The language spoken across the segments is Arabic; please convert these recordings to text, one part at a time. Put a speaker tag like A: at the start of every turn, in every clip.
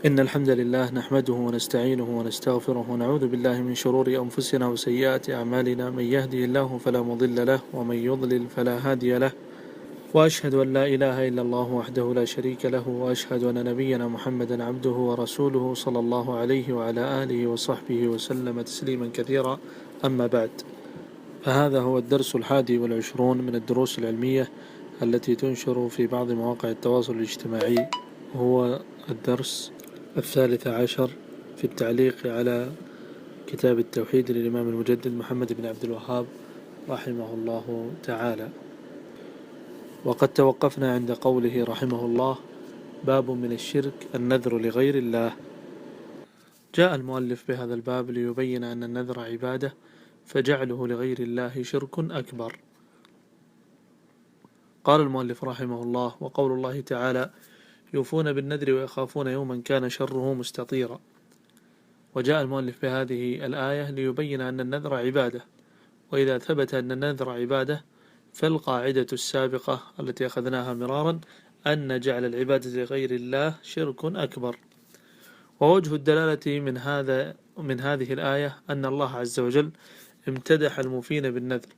A: إن الحمد لله نحمده ونستعينه ونستغفره ونعوذ بالله من شرور أنفسنا وسيئات أعمالنا. من يهده الله فلا مضل له ومن يضلل فلا هادي له، وأشهد أن لا إله إلا الله وحده لا شريك له، وأشهد أن نبينا محمدا عبده ورسوله صلى الله عليه وعلى آله وصحبه وسلم تسليما كثيرا. أما بعد، فهذا هو الدرس 21 من الدروس العلمية التي تنشر في بعض مواقع التواصل الاجتماعي، وهو الدرس 13 في التعليق على كتاب التوحيد للإمام المجدد محمد بن عبد الوهاب رحمه الله تعالى. وقد توقفنا عند قوله رحمه الله: باب من الشرك النذر لغير الله. جاء المؤلف بهذا الباب ليبين أن النذر عبادة، فجعله لغير الله شرك أكبر. قال المؤلف رحمه الله: وقول الله تعالى: يوفون بالنذر ويخافون يوما كان شره مستطيرا. وجاء المؤلف بهذه الآية ليبين أن النذر عبادة، وإذا ثبت أن النذر عبادة فالقاعدة السابقة التي أخذناها مرارا أن جعل العبادة لغير الله شرك أكبر. ووجه الدلالة من هذه الآية أن الله عز وجل امتدح الموفين بالنذر،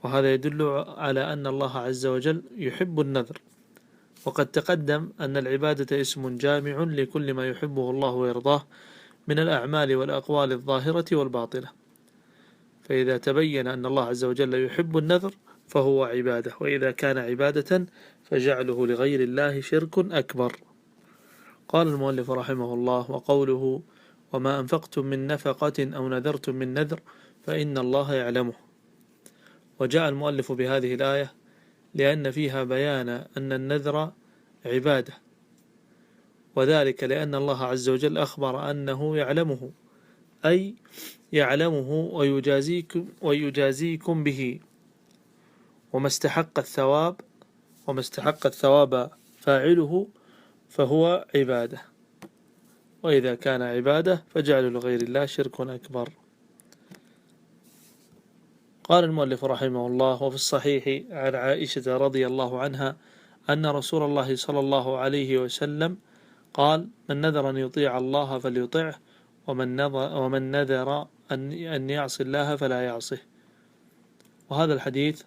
A: وهذا يدل على أن الله عز وجل يحب النذر. وقد تقدم أن العبادة اسم جامع لكل ما يحبه الله ويرضاه من الأعمال والأقوال الظاهرة والباطنة، فإذا تبين أن الله عز وجل يحب النذر فهو عبادة، وإذا كان عبادة فجعله لغير الله شرك أكبر. قال المؤلف رحمه الله: وقوله: وما أنفقتم من نفقة أو نذرتم من نذر فإن الله يعلمه. وجاء المؤلف بهذه الآية لأن فيها بيان أن النذر عبادة، وذلك لأن الله عز وجل أخبر أنه يعلمه، أي يعلمه ويجازيكم به، وما استحق الثواب فاعله فهو عبادة، وإذا كان عبادة فجعل لغير الله شرك أكبر. قال المؤلف رحمه الله: وفي الصحيح عن عائشة رضي الله عنها أن رسول الله صلى الله عليه وسلم قال: من نذر أن يطيع الله فليطعه، ومن نذر أن يعصي الله فلا يعصه. وهذا الحديث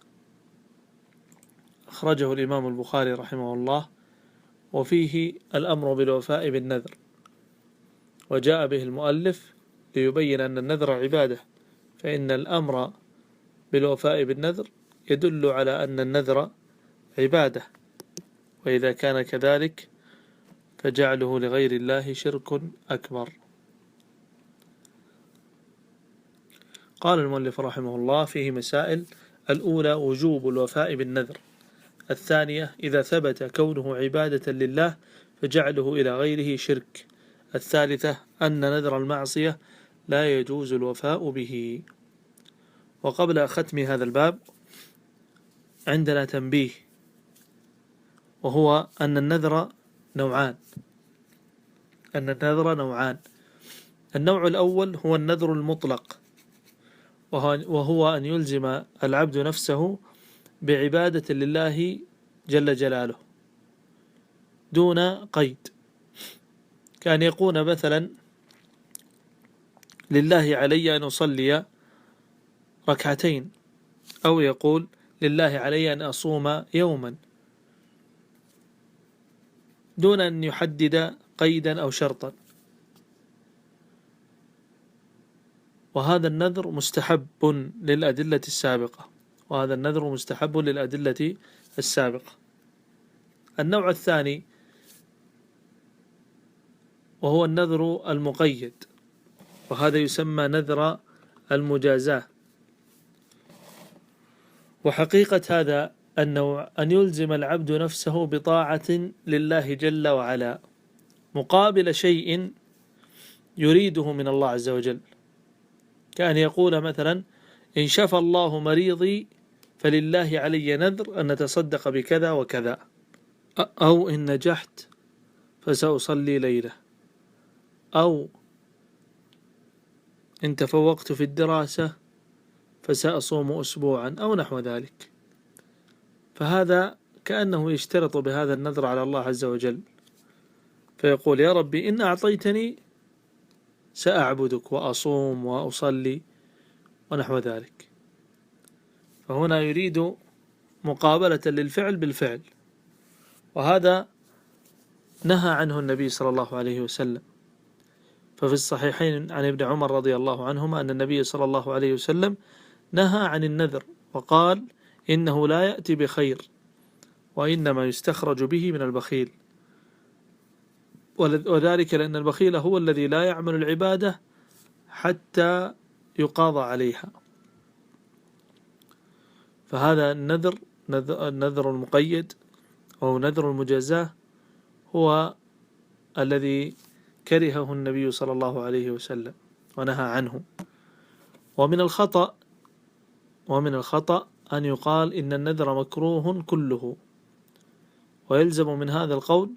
A: أخرجه الإمام البخاري رحمه الله، وفيه الأمر بالوفاء بالنذر، وجاء به المؤلف ليبين أن النذر عبادة، فإن الأمر بالوفاء بالنذر يدل على أن النذر عبادة، وإذا كان كذلك فجعله لغير الله شرك أكبر. قال المؤلف رحمه الله: فيه مسائل: الأولى وجوب الوفاء بالنذر. الثانية إذا ثبت كونه عبادة لله فجعله إلى غيره شرك. الثالثة أن نذر المعصية لا يجوز الوفاء به. وقبل ختم هذا الباب عندنا تنبيه، وهو أن النذر نوعان. النوع الأول هو النذر المطلق، وهو أن يلزم العبد نفسه بعبادة لله جل جلاله دون قيد، كان يقول مثلا: لله علي أن أصلي ركعتين، أو يقول: لله علي أن أصوم يوما، دون أن يحدد قيدا أو شرطا. وهذا النذر مستحب للأدلة السابقة. النوع الثاني وهو النذر المقيد، وهذا يسمى نذر المجازاة. وحقيقة هذا النوع أن يلزم العبد نفسه بطاعة لله جل وعلا مقابل شيء يريده من الله عز وجل، كأن يقول مثلا: إن شفى الله مريضي فلله علي نذر أن نتصدق بكذا وكذا، أو إن نجحت فسأصلي ليلة، أو إن تفوقت في الدراسة فسأصوم أسبوعا، أو نحو ذلك. فهذا كأنه يشترط بهذا النذر على الله عز وجل، فيقول يا ربي إن أعطيتني سأعبدك وأصوم وأصلي ونحو ذلك. فهنا يريد مقابلة للفعل بالفعل، وهذا نهى عنه النبي صلى الله عليه وسلم. ففي الصحيحين عن ابن عمر رضي الله عنهما أن النبي صلى الله عليه وسلم نهى عن النذر وقال إنه لا يأتي بخير وإنما يستخرج به من البخيل، وذلك لأن البخيل هو الذي لا يعمل العبادة حتى يقاضى عليها. فهذا النذر المقيد أو نذر المجازاة هو الذي كرهه النبي صلى الله عليه وسلم ونهى عنه. ومن الخطأ أن يقال إن النذر مكروه كله، ويلزم من هذا القول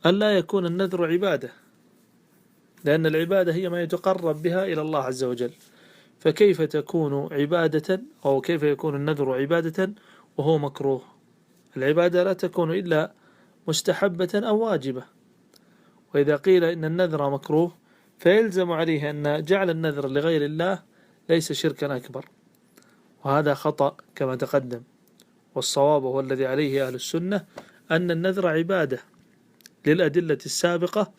A: ألا يكون النذر عبادة، لأن العبادة هي ما يتقرب بها إلى الله عز وجل. فكيف تكون عبادة أو كيف يكون النذر عبادة وهو مكروه؟ العبادة لا تكون إلا مستحبة أو واجبة. وإذا قيل إن النذر مكروه فيلزم عليه أن جعل النذر لغير الله ليس شركا أكبر، وهذا خطأ كما تقدم. والصواب هو الذي عليه أهل السنة أن النذر عبادة للأدلة السابقة.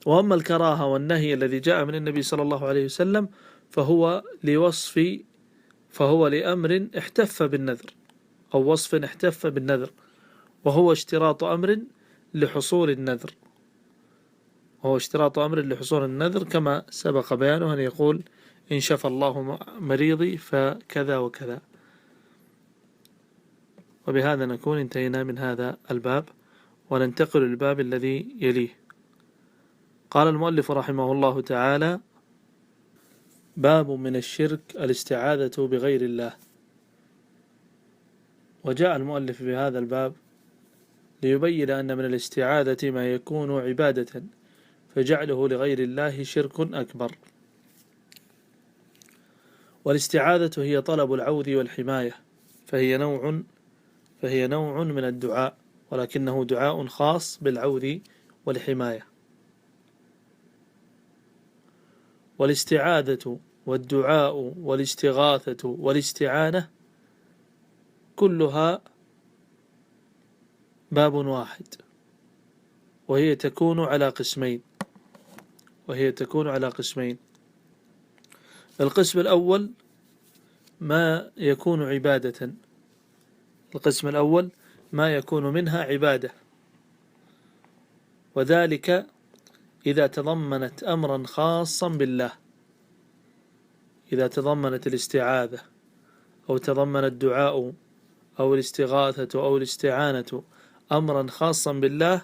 A: وأما الكراهة والنهي الذي جاء من النبي صلى الله عليه وسلم فهو لأمر احتف بالنذر أو وصف احتف بالنذر، وهو اشتراط أمر لحصول النذر، كما سبق بيانه أن يقول إن شفى الله مريضي فكذا وكذا. وبهذا نكون انتهينا من هذا الباب، وننتقل للباب الذي يليه. قال المؤلف رحمه الله تعالى: باب من الشرك الاستعاذة بغير الله. وجاء المؤلف بهذا الباب ليبين أن من الاستعاذة ما يكون عبادة، فجعله لغير الله شرك أكبر. والاستعاذة هي طلب العوذ والحماية، فهي نوع من الدعاء، ولكنه دعاء خاص بالعوذ والحماية. والاستعاذة والدعاء والاستغاثة والاستعانة كلها باب واحد، وهي تكون على قسمين. القسم الأول ما يكون عبادة، القسم الأول ما يكون منها عبادة، وذلك إذا تضمنت أمرا خاصا بالله. إذا تضمنت الاستعاذة أو تضمن الدعاء أو الاستغاثة أو الاستعانة أمرا خاصا بالله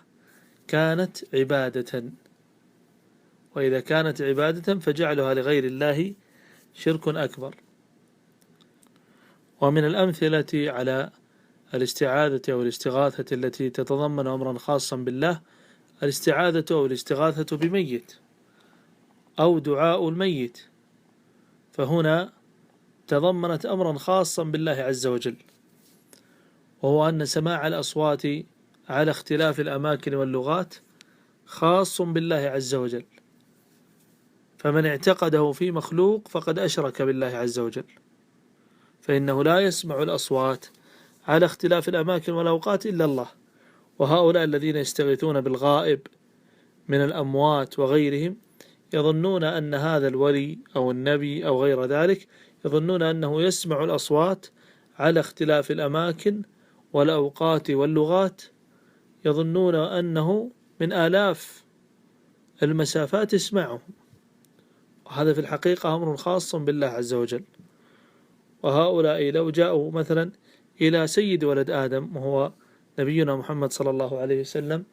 A: كانت عبادة، وإذا كانت عبادة فجعلها لغير الله شرك أكبر. ومن الأمثلة على الاستعاذة أو الاستغاثة التي تتضمن أمرا خاصا بالله الاستعاذة أو الاستغاثة بميت أو دعاء الميت، فهنا تضمنت أمرا خاصا بالله عز وجل، وهو أن سماع الأصوات على اختلاف الأماكن واللغات خاص بالله عز وجل، فمن اعتقده في مخلوق فقد أشرك بالله عز وجل، فإنه لا يسمع الأصوات على اختلاف الأماكن والأوقات إلا الله. وهؤلاء الذين يستغيثون بالغائب من الأموات وغيرهم يظنون أن هذا الولي أو النبي أو غير ذلك يظنون أنه يسمع الأصوات على اختلاف الأماكن والأوقات واللغات، يظنون أنه من آلاف المسافات يسمعهم، وهذا في الحقيقة أمر خاص بالله عز وجل. وهؤلاء لو جاءوا مثلا إلى سيد ولد آدم وهو نبينا محمد صلى الله عليه وسلم،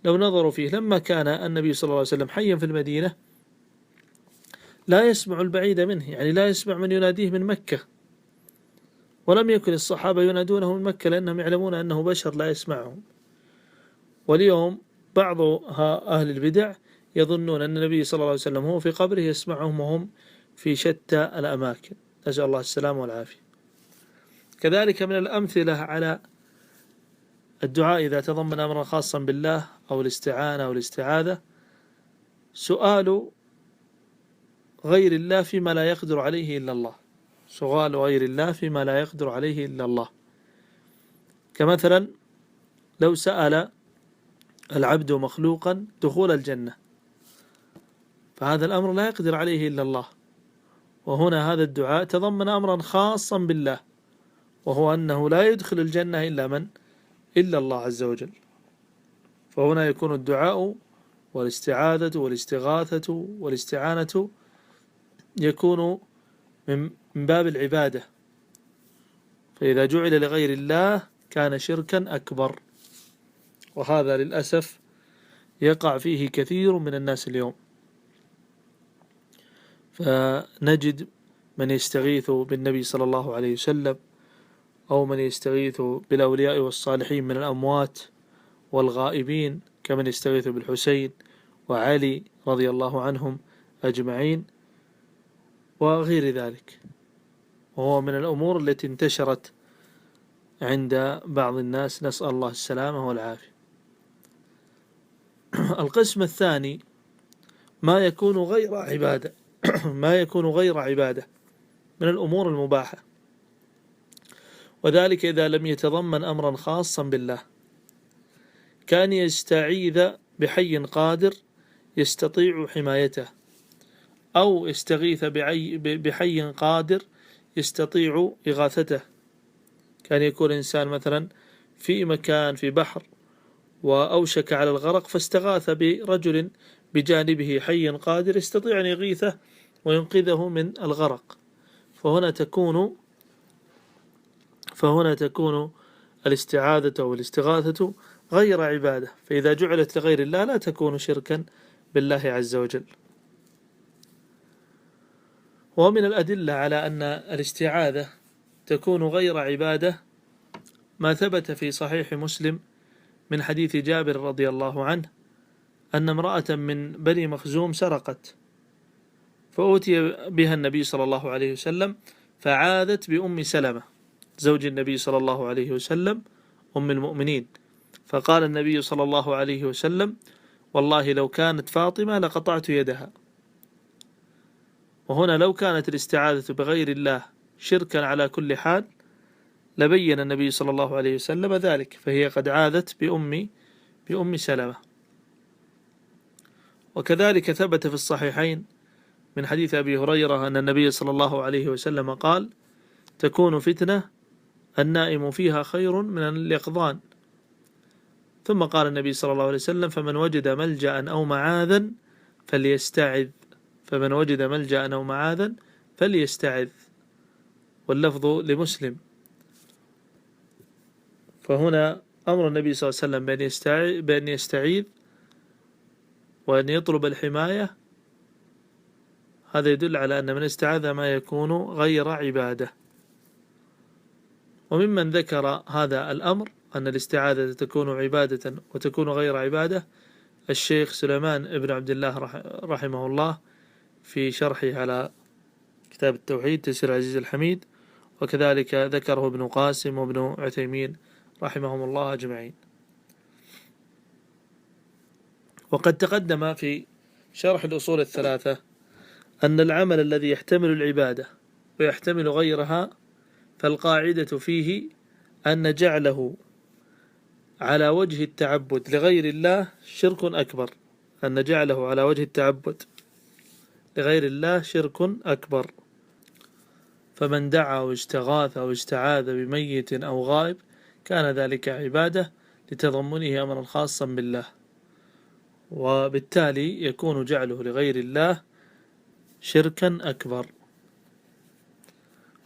A: لو نظروا فيه لما كان النبي صلى الله عليه وسلم حيا في المدينة لا يسمع البعيد منه، يعني لا يسمع من يناديه من مكة، ولم يكن الصحابة ينادونه من مكة لأنهم يعلمون أنه بشر لا يسمعهم. واليوم بعض أهل البدع يظنون أن النبي صلى الله عليه وسلم هو في قبره يسمعهم وهم في شتى الأماكن، نسأل الله السلامة والعافية. كذلك من الأمثلة على الدعاء إذا تضمن أمرا خاصا بالله أو الاستعانة أو الاستعاذة سؤال غير الله فيما لا يقدر عليه إلا الله، سؤال غير الله فيما لا يقدر عليه إلا الله. كمثلا لو سأل العبد مخلوقا دخول الجنة، فهذا الأمر لا يقدر عليه إلا الله، وهنا هذا الدعاء تضمن أمرا خاصا بالله، وهو أنه لا يدخل الجنة إلا الله عز وجل. فهنا يكون الدعاء والاستعاذة والاستغاثة والاستعانة يكون من باب العبادة، فإذا جعل لغير الله كان شركا أكبر، وهذا للأسف يقع فيه كثير من الناس اليوم. فنجد من يستغيث بالنبي صلى الله عليه وسلم، أو من يستغيث بالأولياء والصالحين من الأموات والغائبين، كمن يستغيث بالحسين وعلي رضي الله عنهم أجمعين وغير ذلك، وهو من الأمور التي انتشرت عند بعض الناس، نسأل الله السلامة والعافية. القسم الثاني ما يكون غير عبادة ما يكون غير عبادة من الأمور المباحة، وذلك إذا لم يتضمن أمرا خاصا بالله، كان يستعيذ بحي قادر يستطيع حمايته، أو يستغيث بحي قادر يستطيع إغاثته. كان يكون إنسان مثلا في مكان في بحر وأوشك على الغرق، فاستغاث برجل بجانبه حي قادر يستطيع أن يغيثه وينقذه من الغرق، فهنا تكون الاستعاذة والاستغاثة غير عبادة، فإذا جعلت لغير الله لا تكون شركا بالله عز وجل. ومن الأدلة على أن الاستعاذة تكون غير عبادة ما ثبت في صحيح مسلم من حديث جابر رضي الله عنه أن امرأة من بني مخزوم سرقت، فأتي بها النبي صلى الله عليه وسلم فعاذت بأم سلمة زوج النبي صلى الله عليه وسلم أم المؤمنين، فقال النبي صلى الله عليه وسلم: والله لو كانت فاطمة لقطعت يدها. وهنا لو كانت الاستعاذة بغير الله شركا على كل حال لبين النبي صلى الله عليه وسلم ذلك، فهي قد عاذت بأم سلمة. وكذلك ثبت في الصحيحين من حديث أبي هريرة أن النبي صلى الله عليه وسلم قال: تكون فتنة النائم فيها خير من اليقظان. ثم قال النبي صلى الله عليه وسلم: فمن وجد ملجأ أو معاذا فليستعذ، فمن وجد ملجأ أو معاذا فليستعذ، واللفظ لمسلم. فهنا أمر النبي صلى الله عليه وسلم بأن يستعيذ وأن يطلب الحماية، هذا يدل على أن من استعاذ ما يكون غير عبادة. وممن ذكر هذا الأمر أن الاستعاذة تكون عبادة وتكون غير عبادة الشيخ سليمان بن عبد الله رحمه الله في شرحه على كتاب التوحيد تيسير العزيز الحميد، وكذلك ذكره ابن قاسم وابن عثيمين رحمهم الله أجمعين. وقد تقدم في شرح الأصول الثلاثة أن العمل الذي يحتمل العبادة ويحتمل غيرها فالقاعدة فيه أن جعله على وجه التعبد لغير الله شرك أكبر، أن جعله على وجه التعبد لغير الله شرك أكبر. فمن دعا واستغاث أو استعاذ بميت أو غائب كان ذلك عبادة لتضمنه أمرا خاصا بالله، وبالتالي يكون جعله لغير الله شركا أكبر.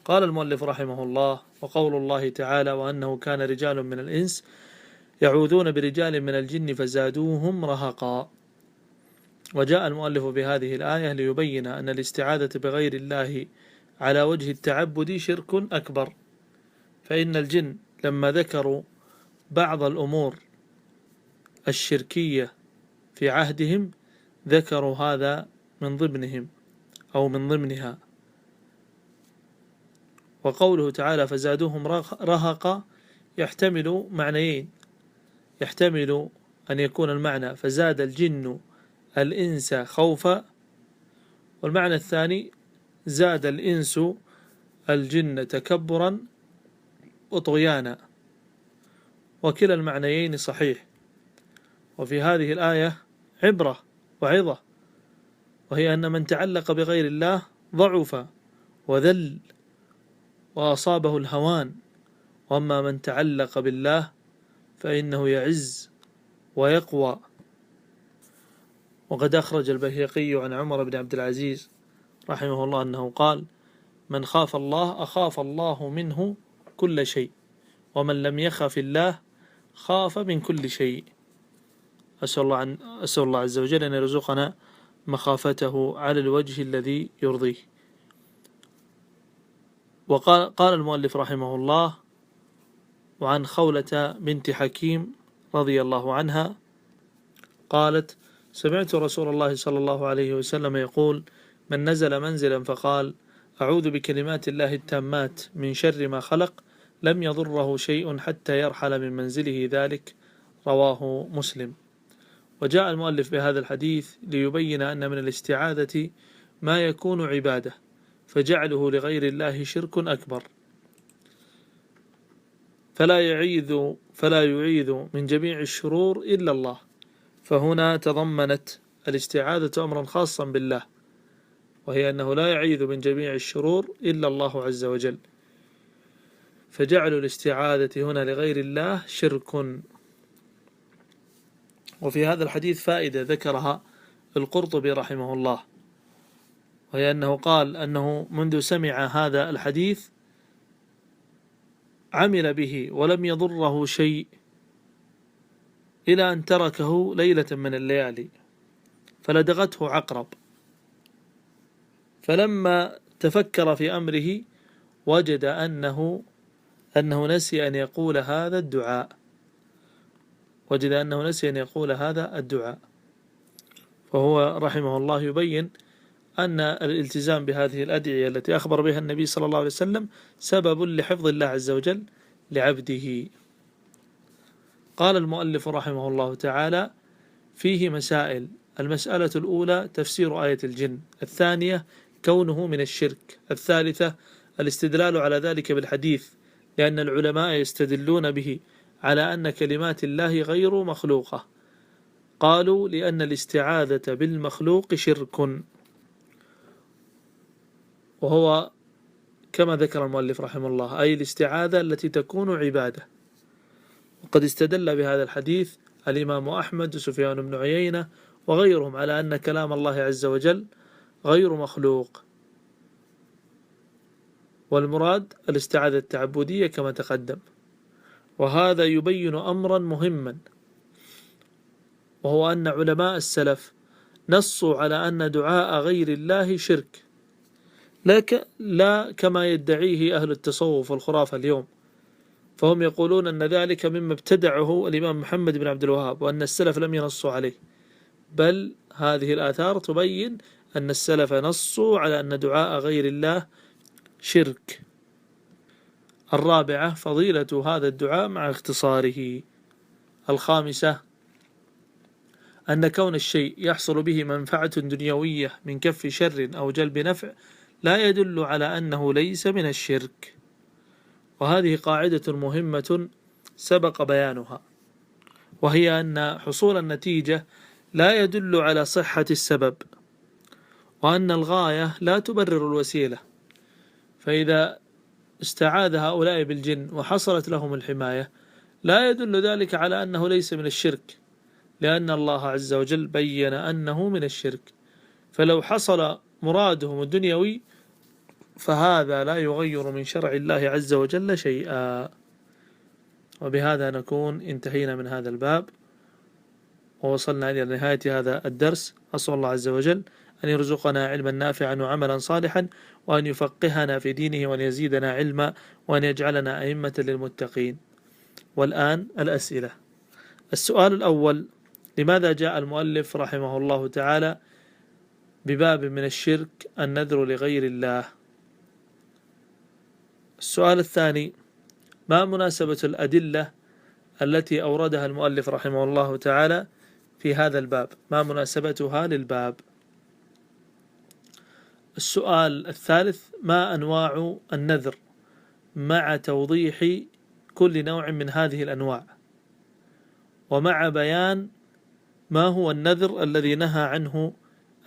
A: قال المؤلف رحمه الله: وقول الله تعالى: وأنه كان رجال من الإنس يعوذون برجال من الجن فزادوهم رهقا. وجاء المؤلف بهذه الآية ليبين أن الاستعاذة بغير الله على وجه التعبد شرك أكبر، فإن الجن لما ذكروا بعض الأمور الشركية في عهدهم ذكروا هذا من ضمنهم أو من ضمنها. وقوله تعالى فزادوهم رهقا يحتمل معنيين: يحتمل أن يكون المعنى فزاد الجن الإنس خوفا، والمعنى الثاني زاد الإنس الجن تكبرا وطغيانا، وكلا المعنيين صحيح. وفي هذه الآية عبرة وعظة، وهي أن من تعلق بغير الله ضعف وذل وأصابه الهوان، وأما من تعلق بالله فإنه يعز ويقوى. وقد أخرج البيهقي عن عمر بن عبد العزيز رحمه الله أنه قال: من خاف الله أخاف الله منه كل شيء، ومن لم يخف الله خاف من كل شيء. أسأل الله عز وجل أن يرزقنا مخافته على الوجه الذي يرضيه. وقال المؤلف رحمه الله: وعن خولة بنت حكيم رضي الله عنها قالت: سمعت رسول الله صلى الله عليه وسلم يقول: من نزل منزلا فقال: أعوذ بكلمات الله التامات من شر ما خلق، لم يضره شيء حتى يرحل من منزله ذلك. رواه مسلم. وجاء المؤلف بهذا الحديث ليبين أن من الاستعاذة ما يكون عبادة، فجعله لغير الله شرك أكبر، فلا يعيذ من جميع الشرور إلا الله. فهنا تضمنت الاستعاذة أمرا خاصا بالله، وهي أنه لا يعيذ من جميع الشرور إلا الله عز وجل، فجعل الاستعاذة هنا لغير الله شرك. وفي هذا الحديث فائدة ذكرها القرطبي رحمه الله، وهي أنه قال أنه منذ سمع هذا الحديث عمل به ولم يضره شيء إلى أن تركه ليلة من الليالي فلدغته عقرب، فلما تفكر في أمره وجد أنه نسي أن يقول هذا الدعاء. فهو رحمه الله يبين أن الالتزام بهذه الأدعية التي أخبر بها النبي صلى الله عليه وسلم سبب لحفظ الله عز وجل لعبده. قال المؤلف رحمه الله تعالى: فيه مسائل. المسألة الأولى تفسير آية الجن، الثانية كونه من الشرك، الثالثة الاستدلال على ذلك بالحديث، لأن العلماء يستدلون به على أن كلمات الله غير مخلوقة. قالوا: لأن الاستعاذة بالمخلوق شرك، وهو كما ذكر المؤلف رحمه الله أي الاستعاذة التي تكون عبادة. وقد استدل بهذا الحديث الإمام أحمد وسفيان بن عيينة وغيرهم على أن كلام الله عز وجل غير مخلوق، والمراد الاستعاذة التعبدية كما تقدم. وهذا يبين أمرا مهما، وهو أن علماء السلف نصوا على أن دعاء غير الله شرك، لا كما يدعيه أهل التصوف والخرافة اليوم، فهم يقولون أن ذلك مما ابتدعه الإمام محمد بن عبد الوهاب، وأن السلف لم ينصوا عليه، بل هذه الآثار تبين أن السلف نصوا على أن دعاء غير الله شرك. الرابعة فضيلة هذا الدعاء مع اختصاره. الخامسة أن كون الشيء يحصل به منفعة دنيوية من كف شر أو جلب نفع لا يدل على أنه ليس من الشرك، وهذه قاعدة مهمة سبق بيانها، وهي أن حصول النتيجة لا يدل على صحة السبب، وأن الغاية لا تبرر الوسيلة. فإذا استعاذ هؤلاء بالجن وحصلت لهم الحماية لا يدل ذلك على أنه ليس من الشرك، لأن الله عز وجل بين أنه من الشرك. فلو حصل مرادهم الدنيوي فهذا لا يغير من شرع الله عز وجل شيئا. وبهذا نكون انتهينا من هذا الباب ووصلنا إلى نهاية هذا الدرس. أسأل الله عز وجل أن يرزقنا علما نافعا وعملا صالحا، وأن يفقهنا في دينه، وأن يزيدنا علما، وأن يجعلنا أئمة للمتقين. والآن الأسئلة. السؤال الأول: لماذا جاء المؤلف رحمه الله تعالى بباب من الشرك النذر لغير الله؟ السؤال الثاني: ما مناسبة الأدلة التي أوردها المؤلف رحمه الله تعالى في هذا الباب، ما مناسبتها للباب؟ السؤال الثالث: ما أنواع النذر، مع توضيح كل نوع من هذه الأنواع، ومع بيان ما هو النذر الذي نهى عنه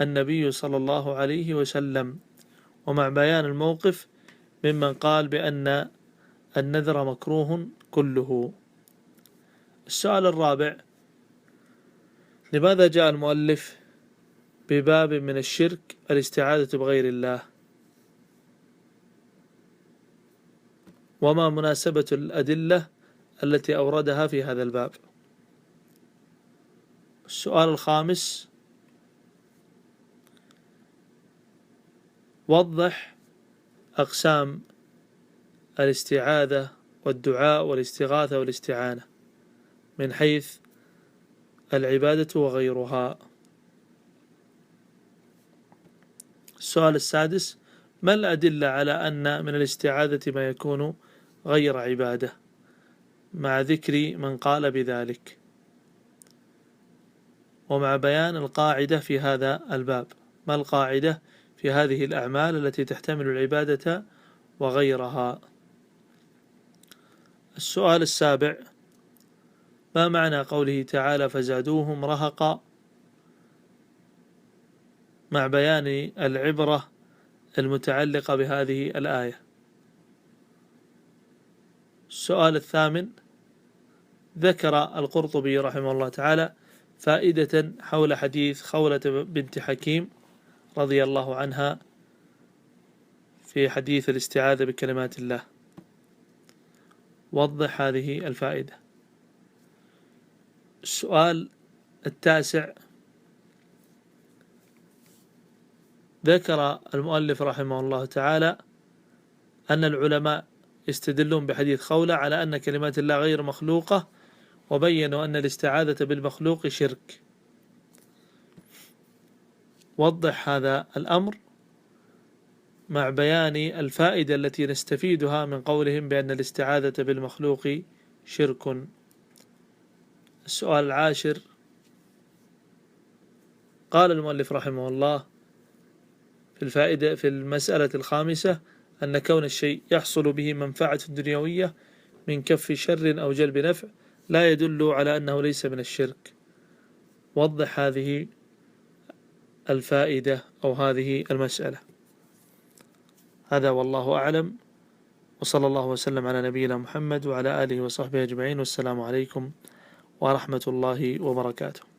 A: النبي صلى الله عليه وسلم، ومع بيان الموقف ممن قال بأن النذر مكروه كله. السؤال الرابع: لماذا جاء المؤلف بباب من الشرك الاستعاذة بغير الله؟ وما مناسبة الأدلة التي أوردها في هذا الباب؟ السؤال الخامس: وضح أقسام الاستعاذة والدعاء والاستغاثة والاستعانة من حيث العبادة وغيرها. السؤال السادس: ما الأدلة على أن من الاستعاذة ما يكون غير عبادة، مع ذكر من قال بذلك، ومع بيان القاعدة في هذا الباب؟ ما القاعدة في هذه الأعمال التي تحتمل العبادة وغيرها؟ السؤال السابع: ما معنى قوله تعالى فزادوهم رهقا، مع بيان العبرة المتعلقة بهذه الآية؟ السؤال الثامن: ذكر القرطبي رحمه الله تعالى فائدة حول حديث خولة بنت حكيم رضي الله عنها في حديث الاستعاذة بكلمات الله. وضح هذه الفائدة. السؤال التاسع: ذكر المؤلف رحمه الله تعالى أن العلماء يستدلون بحديث خولة على أن كلمات الله غير مخلوقة، وبينوا أن الاستعاذة بالمخلوق شرك. وضح هذا الأمر مع بيان الفائدة التي نستفيدها من قولهم بأن الاستعاذة بالمخلوق شرك. السؤال العاشر: قال المؤلف رحمه الله في المسألة الخامسة أن كون الشيء يحصل به منفعة دنيوية من كف شر أو جلب نفع لا يدل على أنه ليس من الشرك. وضح هذه الفائدة أو هذه المسألة. هذا والله أعلم، وصلى الله وسلم على نبينا محمد وعلى آله وصحبه أجمعين، والسلام عليكم ورحمة الله وبركاته.